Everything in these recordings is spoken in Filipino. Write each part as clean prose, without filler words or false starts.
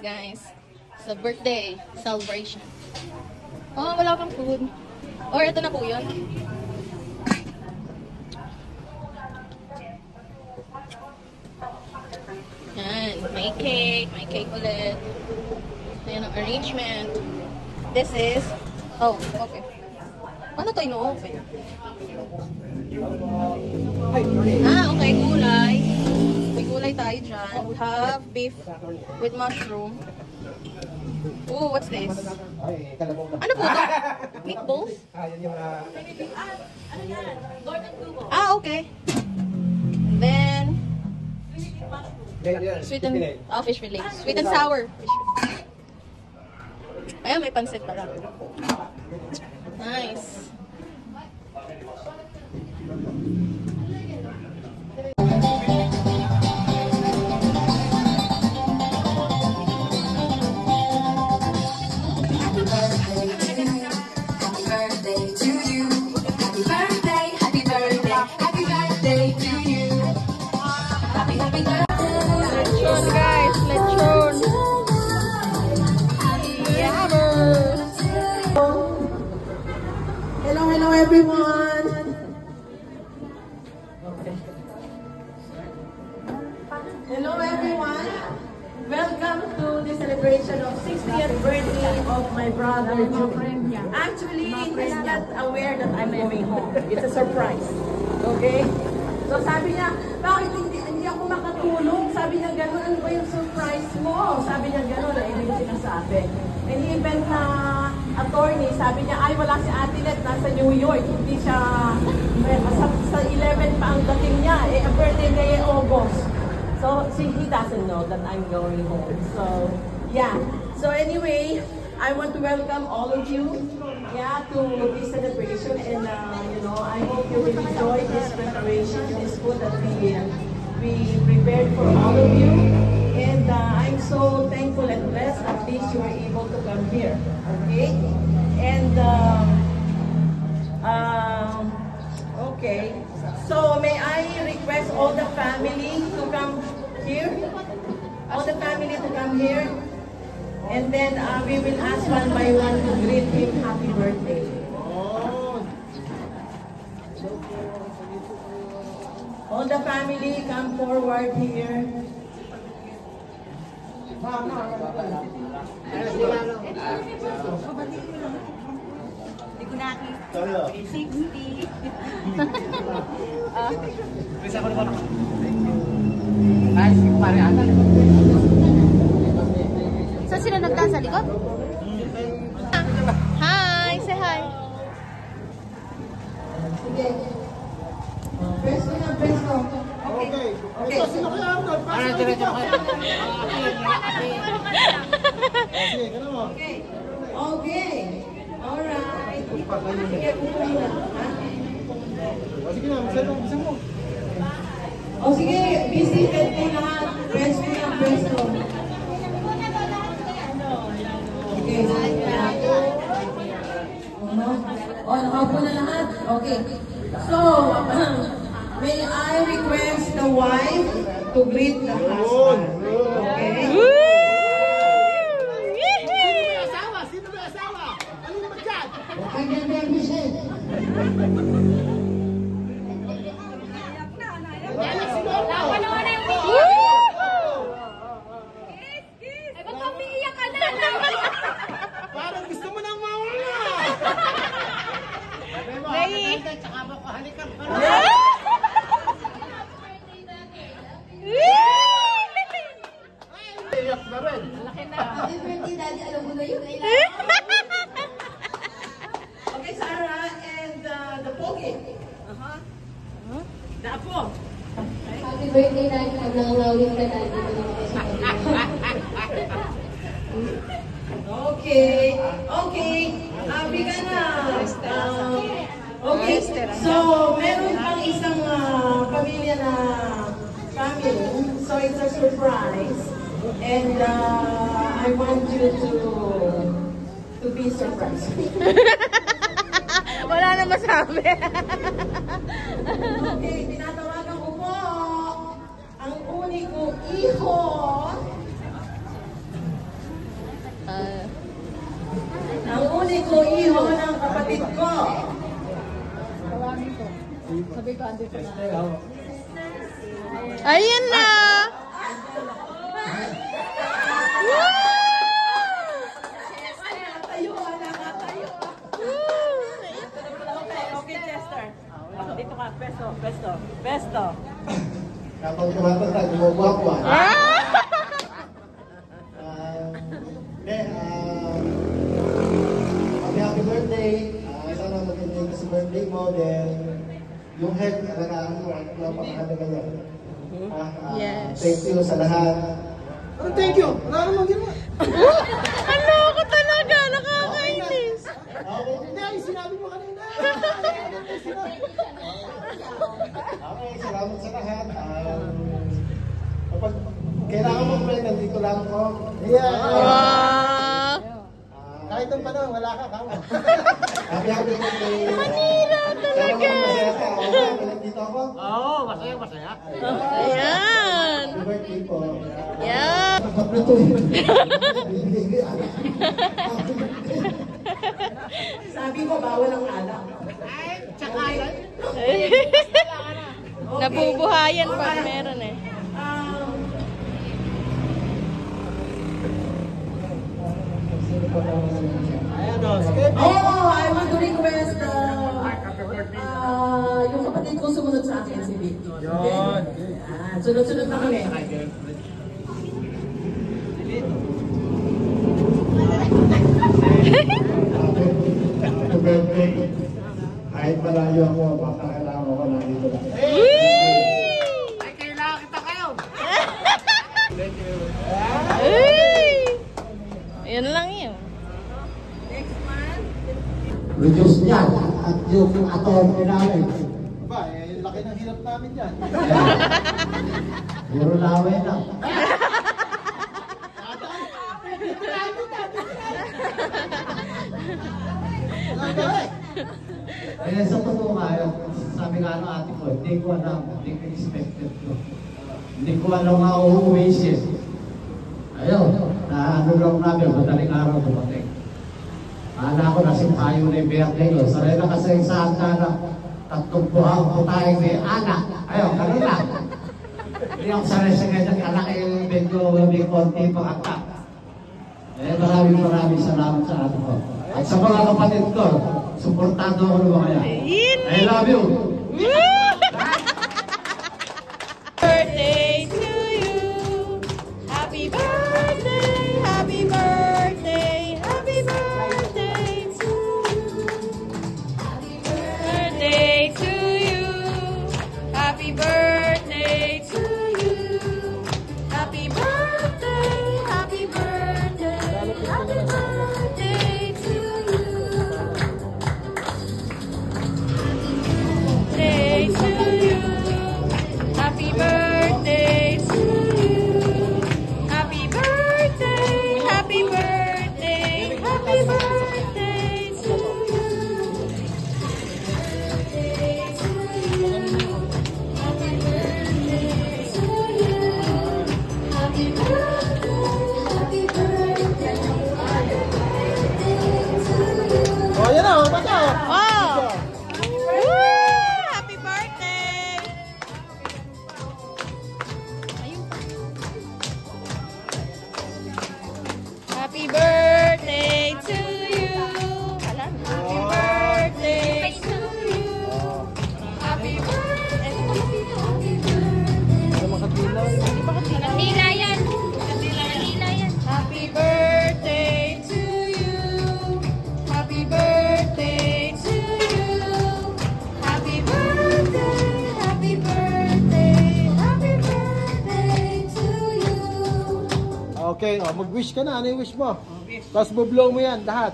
guys. Sa birthday celebration. Oh, wala pang food. Or ito na po yun. Yan. May cake. May cake ulit. Ayan ang arrangement. This is... Oh, okay. Ano to ino-open? Ah, okay. Gulay. May gulay tayo dyan. We have beef with mushroom. Oh, what's this? Ano po ito? Meatballs? Ah, okay. And then... Sweet and... Oh, fish fillet. Sweet and sour. Ayan, may pansit pala. Nice. Hello everyone. Hello everyone. Welcome to the celebration of 60th birthday of my brother June. Actually, he's not aware that I'm going home. It's a surprise. Okay? So sabi niya, bakit hindi ako makatulong? Sabi niya gano'n, ano ba yung surprise mo? Sabi niya gano'n, na hindi ko sinasabi. And even na attorney, sabi niya, ay wala si Ate Let, nasa New York. Hindi siya, sa 11 pa ang dating niya. Eh, ang birthday niya yung August. So, he doesn't know that I'm going home. So, yeah. So anyway, I want to welcome all of you, yeah, to this celebration. And, you know, I hope you will enjoy this preparation, this food that we prepared for all of you. And I'm so thankful and blessed at least you were able to come here. Okay? And, okay. So, may I request all the family to come here? All the family to come here? And then we will ask one by one to greet him happy birthday. All the family come forward here. Saan sila nagdaan sa likod? Hi! Say hi! Sige. Presto na, presto. Okay. Okay. Sino kaya Arnold? Ano, diretso kayo? Okay. Okay. Alright. Sige, upuin na. Sige na, bisa mo. O sige, busy head po lahat. Presto na, presto. Okay. O, nakaupo na lahat? Okay. So, may I request the wife to greet the husband? Okay? Sino may asawa? Ano naman dyan? Parang gusto mo nang mawala. Tsaka mo ko halikan pa. Iyak na rin. Malaki na. Happy birthday, Daddy. Alam mo na yun. Okay, Sarah and the Pogi. The Apo. Happy birthday, Daddy. Nag-nangawin ka, Daddy. Okay. Okay. Bigyan na. Okay. So, meron pang isang pamilya na family. So, it's a surprise. And I want you to be surprised. Wala na masabi. Okay, tinatawagan ko po ang uniko iho unico iho ng kapatid ko. Ayan na! Okay, Chester. Dito ka, pesto. Kapag tumatanda, gumagawa ko. Happy birthday. Sana maganda sa birthday mo. Then, yung health, alagaan mo. Napakahalaga yan. Yes. Thank you sa lahat. Ano thank you? Wala naman ginawa. Ano ako talaga? Nakakainis. Hindi, sinabi mo kanina. Okay, salamat sa lahat. Kapag kailangan mo kumain, nandito lang ko. Wow! Kahit ang panahon, wala ka, kama. Happy birthday. Manila talaga. Masaya ka. Okay, nandito ako. Oo, masaya. Ayan. Happy birthday po. Yan. Sabi ko, bawal ang alak. Nabubuhayan pag meron eh. I want to request yung kapatid ko sumunod sa akin, si Vic. Yun. Sunod-sunod na kami. Happy birthday. Kahit malayo ako, baka kailangan ko nandito lang. Ay, kailangan kita kayo. Ayan lang yun. Reduce niyan at yung attorney namin. Ba, laki ng hirap namin yan. Puro laway na. Eh, sa totoo nga, sabi nga ng ate ko, hindi ko alam, hindi ko expected ko. Hindi ko alam nga uuwi siya. Ayun, na ano lang namin, madaling araw dumating. Akala ko nasing tayo na yung birthday ko. Saray na kasi sa handa na tatlong buhang po tayo may anak. Ayun, ganun lang. Hindi ako saray sa ganyan, anak yung medyo may konti pang atak. Eh, maraming salamat sa ato ko. At sa mga kapatid ko, suportado ako naman kaya. I love you! Birthday to you. Happy birthday, happy birthday, happy birthday to you. Happy birthday to you. Happy birthday to you. Happy birthday, happy birthday, happy birthday to you. Birthday to you. Happy birthday to you. Happy birthday, happy birthday, happy birthday to you. Birthday to you. Happy birthday to you. Happy birthday, happy birthday, happy birthday to you. Oh, yan na, bata. Wow! Woo! Happy birthday! Happy birthday to you! Happy birthday to you! Happy birthday! Happy birthday! Kandila yan! Kandila yan! Happy birthday to you! Happy birthday to you! Happy birthday! Happy birthday! Happy birthday to you! Okay, oh, mag-wish ka na. Ano yung wish mo? Tapos bublow mo yan, lahat.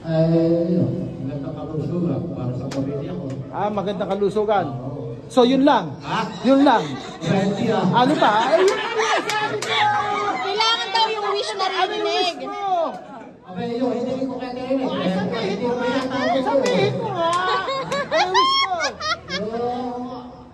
Yun, magandang kalusugan para sa pamilya ko. Magandang kalusugan. So, yun lang. Yun lang. Ano pa? Ay, yun lang yung sabi ko! Kailangan daw yung wish na Ano yung wish rinig. mo? Abay, yun, hindi ko kaya narinig. Sabihin mo nga. Sabihin mo nga. Ano yung wish mo?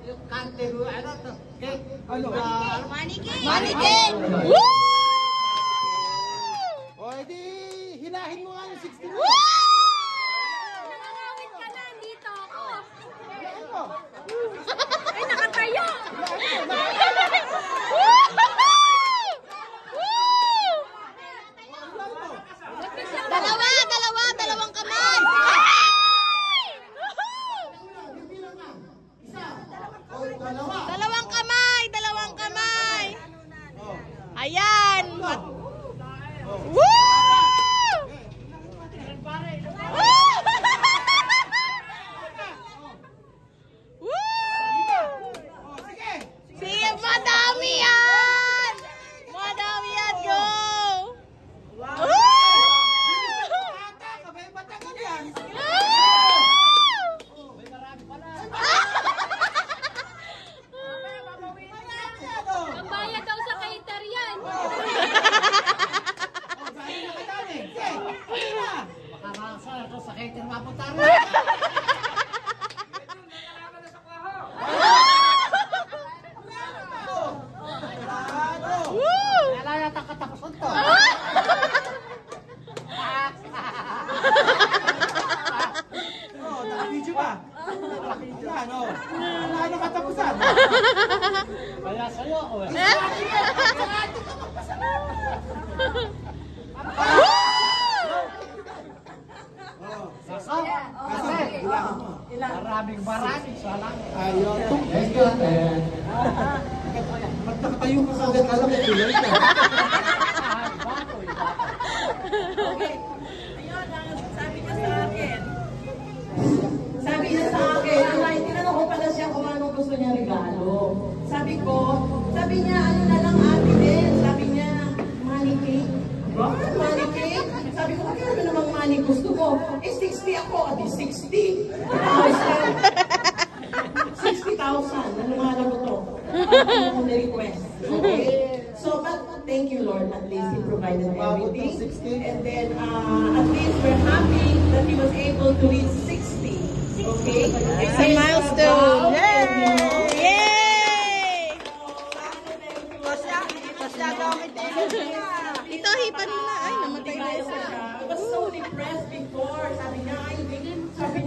Yung kante ko, ano to? Ano? Money cake! Woo! O, edi, hilahin mo nga yung 60 Woo! Peter mapunta rin. Wala na takatapusan to. Oh, naka-video pa. Yan, oh. Wala na katapusan. Kaya sa'yo ako eh. Maraming salang. Ayun. Thank you, ate. Ba't nakatayo ka kagad alam mo, tuloy ka. Okay. Ayun, sabi niya sa akin. Sabi niya sa akin, tinanong ko pala siya kung anong gusto niya regalo. Sabi niya, ano na lang ate din. Sabi niya, money cake. What? Money cake? Sabi ko, ano namang money gusto mo? Eh, 60 ako. At 60,000. 60,000. Ano nga lang ito? Ano request? Okay? So, but thank you, Lord. At least He provided everything. And then, at least we're happy that He was able to reach 60. Okay? It's a milestone. Yay! Ito, hipa nila. Ay, namatay na isa. I was so depressed before. Sabi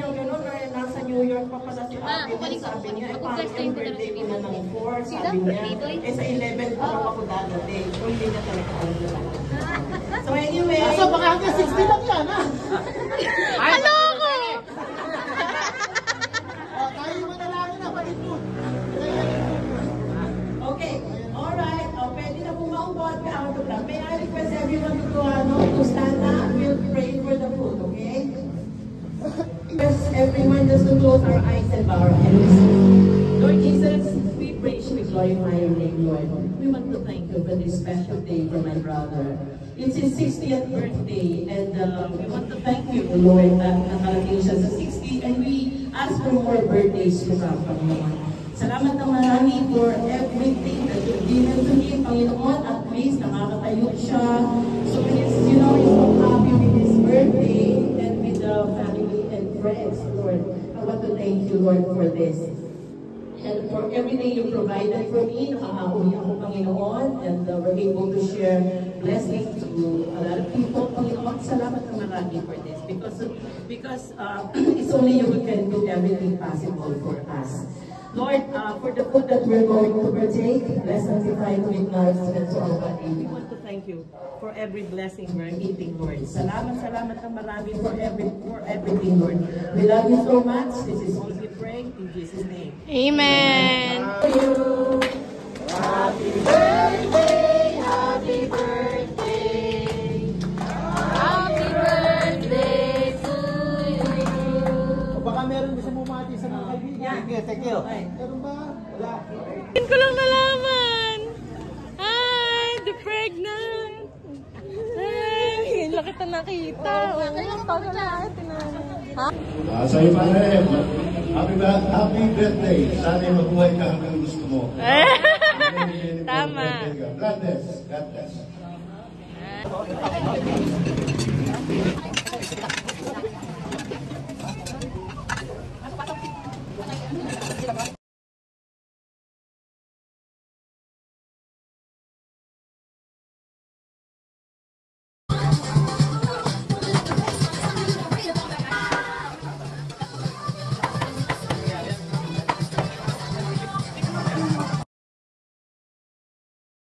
niya, gano'n, nasa New York pa pala si ate. Sabi niya, parang yung birthday ko na ng 4. Sabi niya, sa 11 ko ako dadating. So, hindi na talaga ako dalaga. So, anyway. So, baka hanggang 60 lang yan, ha? Ano ako? Oh, tayo mo na lang na, palipod. Okay, alright. Pwede na bumaumbot ka out of that. May I request everyone to stand up? We'll pray for the food, okay? Yes, everyone just to close our eyes and bow our heads. Lord Jesus, we praise you, we glorify your name, Lord. We want to thank you for this special day for my brother. It's his 60th birthday, and we want to thank you, Lord, that nakarating siya sa 60, and we ask for more birthdays to come, Panginoon. Salamat na marami for everything that you've given to him, Panginoon. At least nakakatayo siya. So he's, he's so happy with his birthday and with the family and friends, Lord. I want to thank you, Lord, for this. And for everything you provided for me, nakakahuwi ako, Panginoon, and we're able to share blessings to a lot of people, Panginoon. Salamat na marami for this, because it's only you who can do everything possible for us. Lord, for the food that we're going to partake, bless and sanctify to with nourishment to our body. We want to thank you for every blessing we're eating, Lord. Salamat na marami for everything, Lord. We love you so much. This is all we pray in Jesus' name. Amen. Happy birthday, happy birthday, happy birthday to you. O baka meron gusto bumati sa mga kaibigan. Thank you. Meron ba? Wala. Hindi ko lang nalaman. Hi, the pregnant. Ay, laki na nakita. Oo, tagal na natin. Ha? Sa iyo, Mare, happy birthday. Sana mabuhay ka hanggang gusto mo. Tama. God bless. God bless.